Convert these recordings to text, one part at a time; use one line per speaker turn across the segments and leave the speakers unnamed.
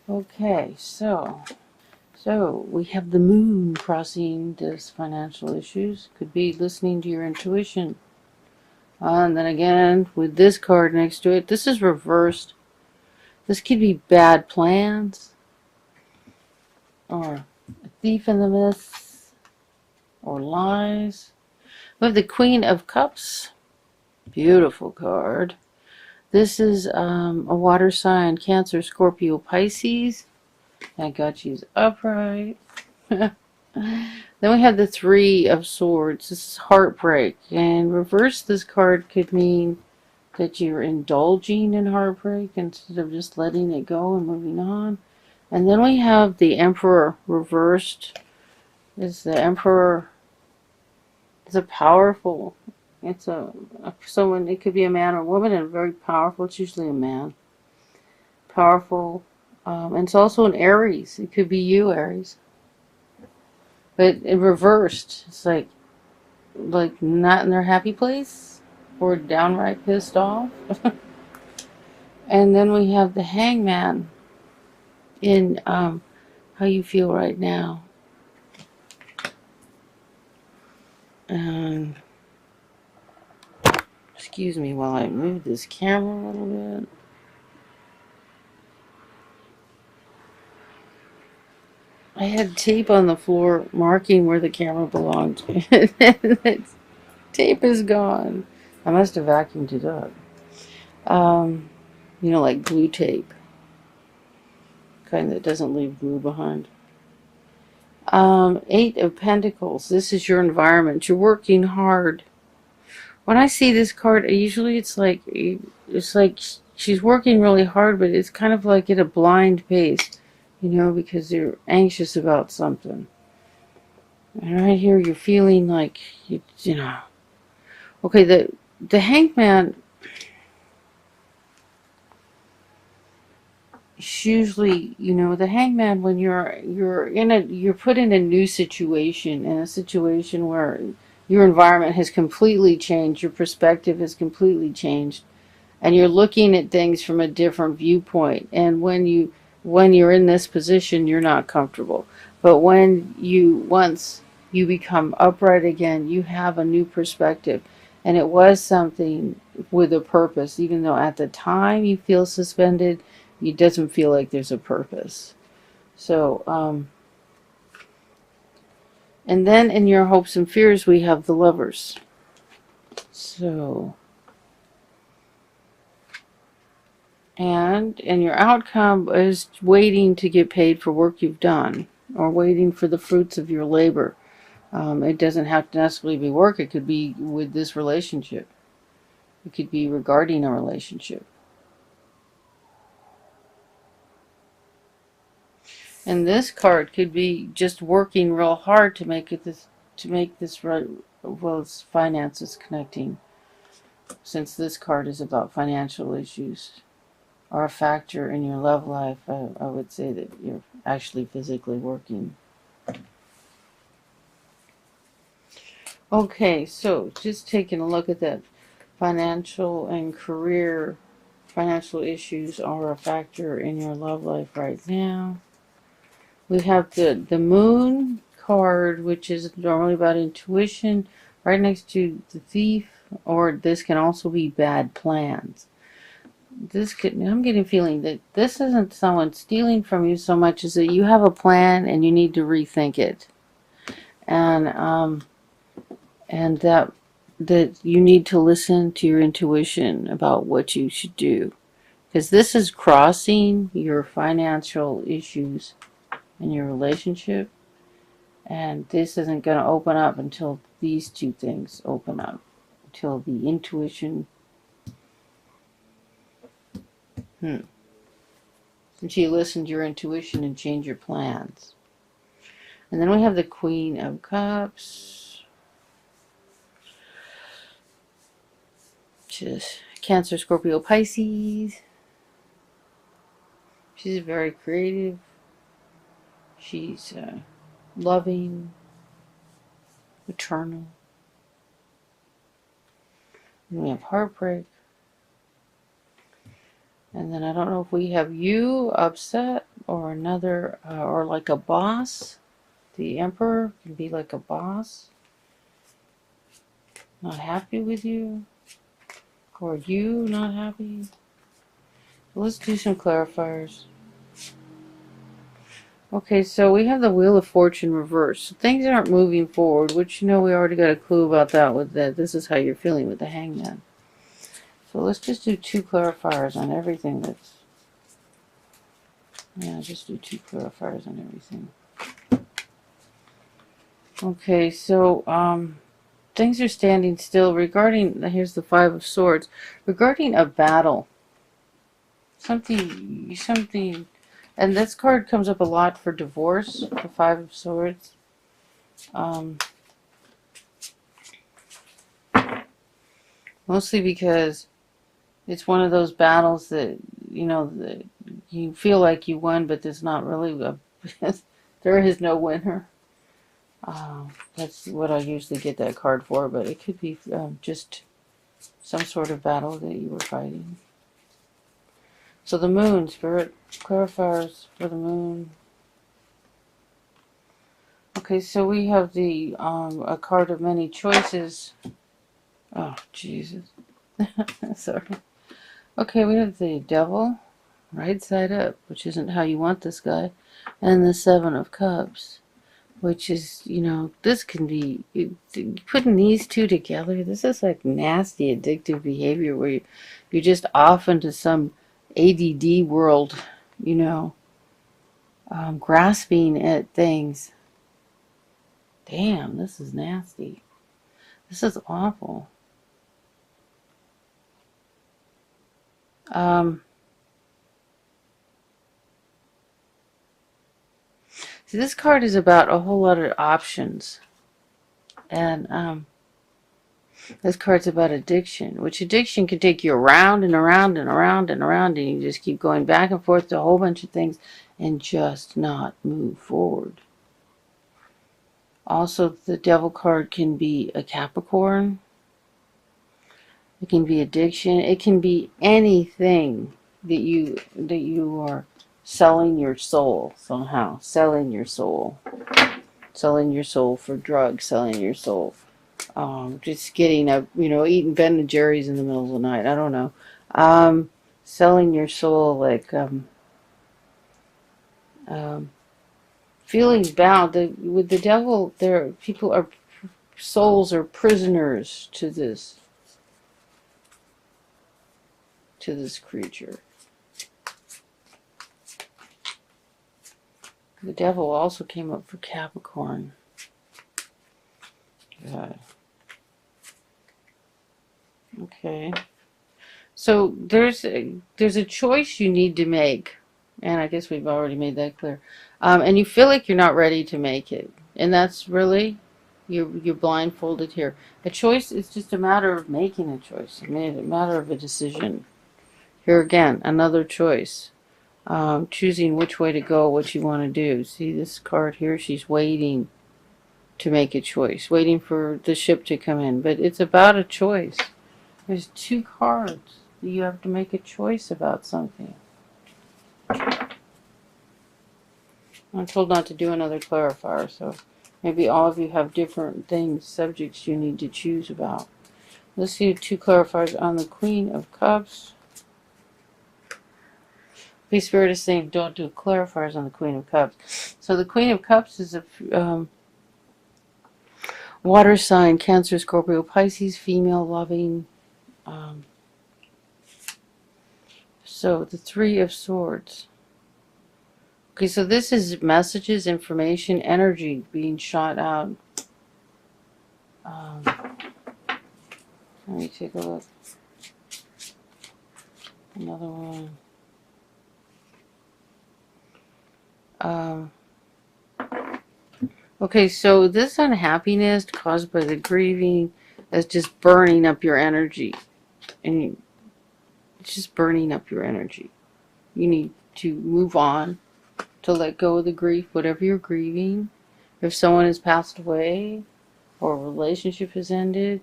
Okay, so we have the moon crossing this financial issues. Could be listening to your intuition. And then again, with this card next to it, this is reversed. This could be bad plans, or a thief in the mist, or lies. We have the Queen of Cups. Beautiful card. This is a water sign, Cancer, Scorpio, Pisces. Thank God she's upright. Then we have the Three of Swords. This is heartbreak. And reverse, this card could mean that you're indulging in heartbreak instead of just letting it go and moving on. And then we have the Emperor reversed. Is the Emperor is a powerful. It's a someone. It could be a man or a woman, and very powerful. It's usually a man. Powerful, and it's also an Aries. It could be you, Aries. But in reversed, it's like not in their happy place or downright pissed off. And then we have the Hangman in how you feel right now. And excuse me while I move this camera a little bit. I had tape on the floor marking where the camera belonged. Tape is gone. I must have vacuumed it up. Like glue tape. Kind that doesn't leave glue behind. Eight of Pentacles. This is your environment. You're working hard. When I see this card, usually it's like she's working really hard, but it's kind of like at a blind pace, because you're anxious about something. And right here, you're feeling like Okay, the Hangman is usually, the Hangman when you're put in a new situation, in a situation where your environment has completely changed, your perspective has completely changed, and you're looking at things from a different viewpoint. And when you're in this position, you're not comfortable. But once you become upright again, you have a new perspective. And it was something with a purpose, even though at the time you feel suspended, it doesn't feel like there's a purpose. So, and then in your hopes and fears, we have the Lovers. So, and your outcome is waiting to get paid for work you've done, or waiting for the fruits of your labor. It doesn't have to necessarily be work. It could be with this relationship. It could be regarding a relationship. And this card could be just working real hard to make this right. Well, it's finances connecting, since this card is about financial issues are a factor in your love life. I would say that you're actually physically working. Okay, so just taking a look at that, financial and career, financial issues are a factor in your love life right now. We have the Moon card, which is normally about intuition, right next to the Thief, or this can also be bad plans. I'm getting a feeling that this isn't someone stealing from you so much as that you have a plan and you need to rethink it. And that you need to listen to your intuition about what you should do. Because this is crossing your financial issues in your relationship. And this isn't going to open up until these two things open up. Until the intuition. Until you listen to your intuition and change your plans. And then we have the Queen of Cups. Which is Cancer, Scorpio, Pisces. She's very creative. She's loving, eternal. And we have heartbreak. And then I don't know if we have you upset or another, or like a boss. The Emperor can be like a boss, not happy with you, or you not happy. Let's do some clarifiers. Okay, so we have the Wheel of Fortune reversed. So things aren't moving forward, which, you know, we already got a clue about that with that. This is how you're feeling with the Hangman. So let's just do 2 clarifiers on everything that's... Yeah, just do 2 clarifiers on everything. Okay, so, things are standing still regarding... Here's the 5 of Swords. Regarding a battle. Something... And this card comes up a lot for divorce, the 5 of Swords. Mostly because it's one of those battles that, you know, that you feel like you won, but there's not really a... there is no winner. That's what I usually get that card for, but it could be just some sort of battle that you were fighting. So the Moon, Spirit, clarifiers for the Moon. Okay, so we have the a card of many choices. Oh, Jesus. Sorry. Okay, we have the Devil, right side up, which isn't how you want this guy, and the 7 of Cups, which is, you know, this can be, putting these 2 together, this is like nasty addictive behavior where you're just off into some ADD world, you know, grasping at things. Damn, this is nasty. This is awful. See, this card is about a whole lot of options. And this card's about addiction, which addiction can take you around and around and around and around, and you just keep going back and forth to a whole bunch of things and just not move forward. Also, the Devil card can be a Capricorn. It can be addiction. It can be anything that you are selling your soul somehow. Selling your soul. Selling your soul for drugs. Selling your soul. Just getting a, you know, eating Ben & Jerry's in the middle of the night. I don't know. Selling your soul, like, feeling bound. With the devil, people are, souls are prisoners to this creature. The devil also came up for Capricorn. God. Okay. So there's a choice you need to make, and I guess we've already made that clear. And you feel like you're not ready to make it, and that's really, you're blindfolded here. A choice is just a matter of making a choice. I mean, a matter of a decision. Here again, another choice. Choosing which way to go, what you want to do. See this card here? She's waiting to make a choice, waiting for the ship to come in. But it's about a choice. There's 2 cards. You have to make a choice about something. I'm told not to do another clarifier, so maybe all of you have different things, subjects you need to choose about. Let's see 2 clarifiers on the Queen of Cups. The Spirit is saying don't do clarifiers on the Queen of Cups. So the Queen of Cups is a water sign, Cancer, Scorpio, Pisces, female, loving. So the 3 of Swords. Okay, so this is messages, information, energy being shot out. Let me take a look. Another one. Okay, so this unhappiness caused by the grieving is just burning up your energy. And it's just burning up your energy. You need to move on, to let go of the grief, whatever you're grieving. If someone has passed away or a relationship has ended,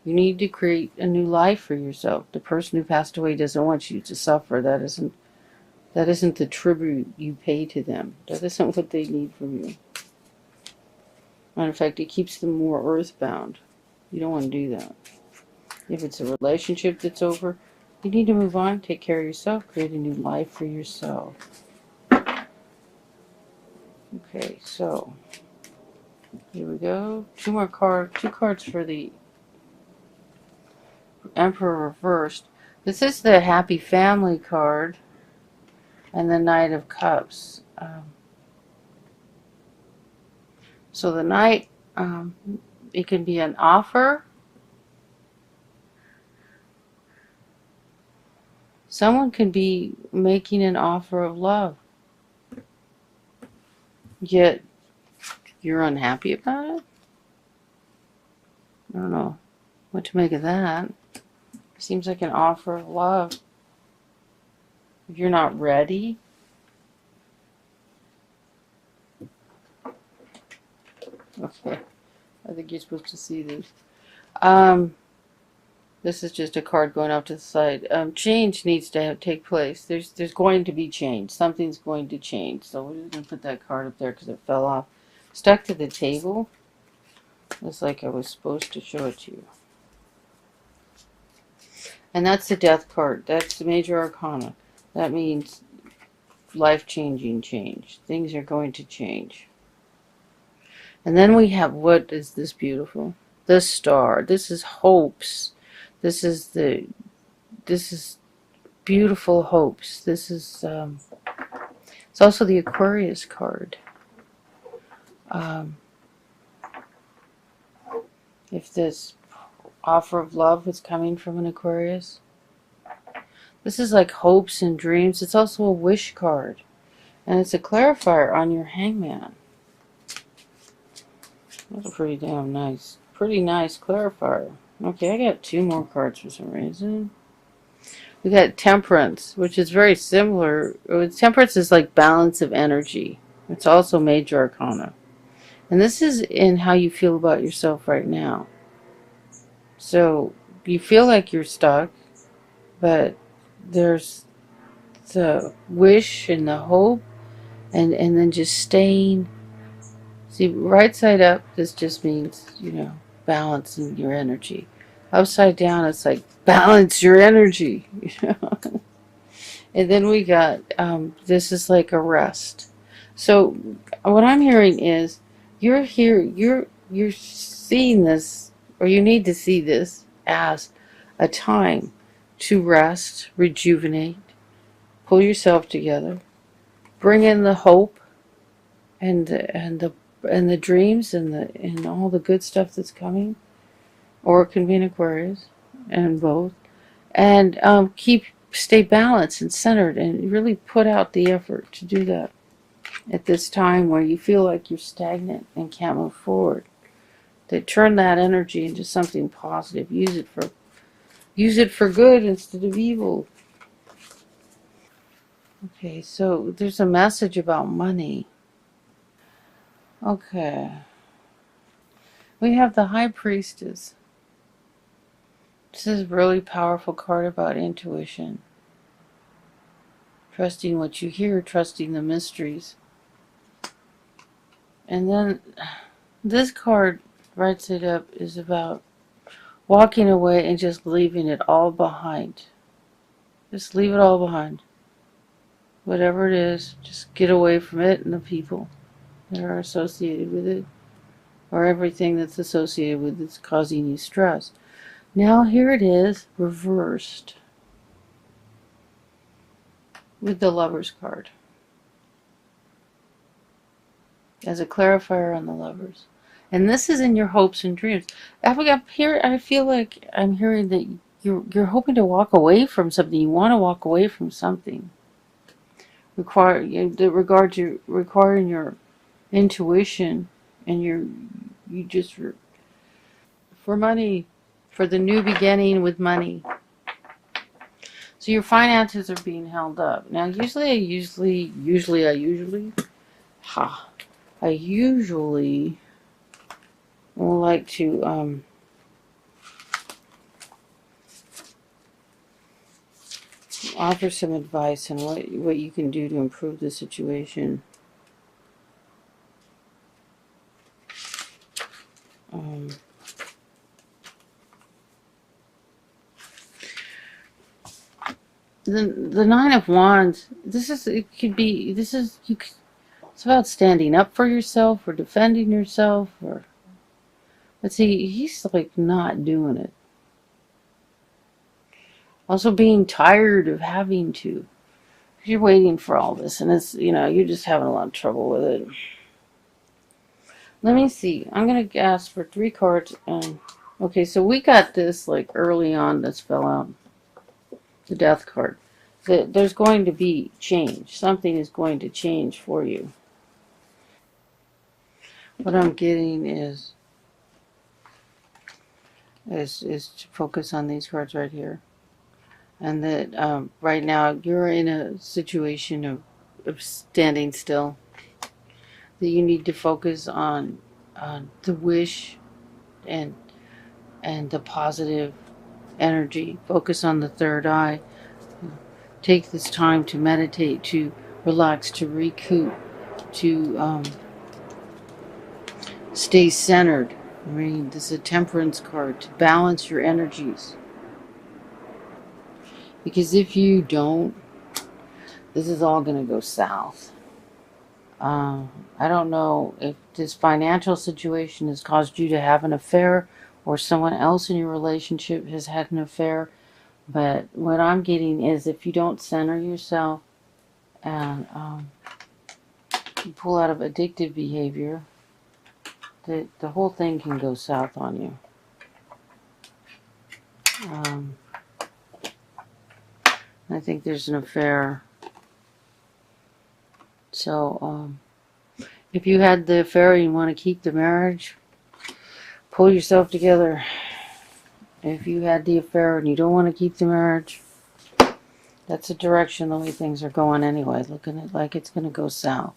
you need to create a new life for yourself. The person who passed away doesn't want you to suffer. That isn't That isn't the tribute you pay to them. That isn't what they need from you. Matter of fact, it keeps them more earthbound. You don't want to do that. If it's a relationship that's over, you need to move on, take care of yourself, create a new life for yourself. Okay, so here we go. Two cards for the Emperor reversed. This is the Happy Family card and the Knight of Cups. So the Knight, it can be an offer. Someone can be making an offer of love, yet you're unhappy about it. I don't know what to make of that. Seems like an offer of love. If you're not ready, okay. I think you're supposed to see this. This is just a card going off to the side. Change needs to take place. There's going to be change. Something's going to change. So we're just going to put that card up there because it fell off. Stuck to the table. Looks like I was supposed to show it to you. And that's the Death card. That's the Major Arcana. That means life-changing change. Things are going to change. And then we have, what is this beautiful? The Star. This is hopes. This is beautiful hopes. This is, it's also the Aquarius card. If this offer of love is coming from an Aquarius, this is like hopes and dreams. It's also a wish card. And it's a clarifier on your Hangman. That's pretty nice clarifier. Okay, I got two more cards for some reason. We got Temperance, which is very similar. Temperance is like balance of energy. It's also Major Arcana. And this is in how you feel about yourself right now. So you feel like you're stuck, but there's the wish and the hope, and then just staying. See, right side up, this just means, balancing your energy. Upside down, it's like balance your energy. And then we got, this is like a rest. So what I'm hearing is, you're here, you're seeing this, or you need to see this as a time to rest, rejuvenate, pull yourself together, bring in the hope and the dreams and all the good stuff that's coming, or it can be an Aquarius, and both, and stay balanced and centered, and really put out the effort to do that at this time where you feel like you're stagnant and can't move forward. To turn that energy into something positive. Use it for good instead of evil. Okay, so there's a message about money. Okay. We have the High Priestess. This is a really powerful card about intuition. Trusting what you hear, trusting the mysteries. And then this card, right side up, is about walking away and just leaving it all behind. Just leave it all behind. Whatever it is, just get away from it and the people that are associated with it, or everything that's associated with it's causing you stress. Now here it is, reversed, with the Lovers card, as a clarifier on the Lovers. And this is in your hopes and dreams. I feel like I'm hearing that you're hoping to walk away from something. You want to walk away from something. Requiring your intuition, and for money, for the new beginning with money. So your finances are being held up. Now, I usually like to offer some advice on what you can do to improve the situation. The Nine of Wands. It's about standing up for yourself or defending yourself, or but see, he's like not doing it. Also being tired of having to. You're waiting for all this, and it's, you're just having a lot of trouble with it. Let me see. I'm going to ask for 3 cards. Okay, so we got this like early on. This fell out. The Death card. There's going to be change. Something is going to change for you. What I'm getting is to focus on these cards right here. And that right now you're in a situation of standing still. That you need to focus on the wish and the positive energy. Focus on the third eye. Take this time to meditate, to relax, to recoup, to stay centered. I mean, this is a temperance card, to balance your energies. Because if you don't, this is all going to go south. I don't know if this financial situation has caused you to have an affair or someone else in your relationship has had an affair. But what I'm getting is if you don't center yourself and you pull out of addictive behavior, the whole thing can go south on you. I think there's an affair. So if you had the affair and you want to keep the marriage, pull yourself together. If you had the affair and you don't want to keep the marriage, that's the direction the way things are going anyway. Looking at like it's going to go south.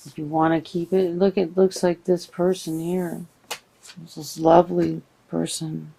If you want to keep it, it looks like this person here. This lovely person.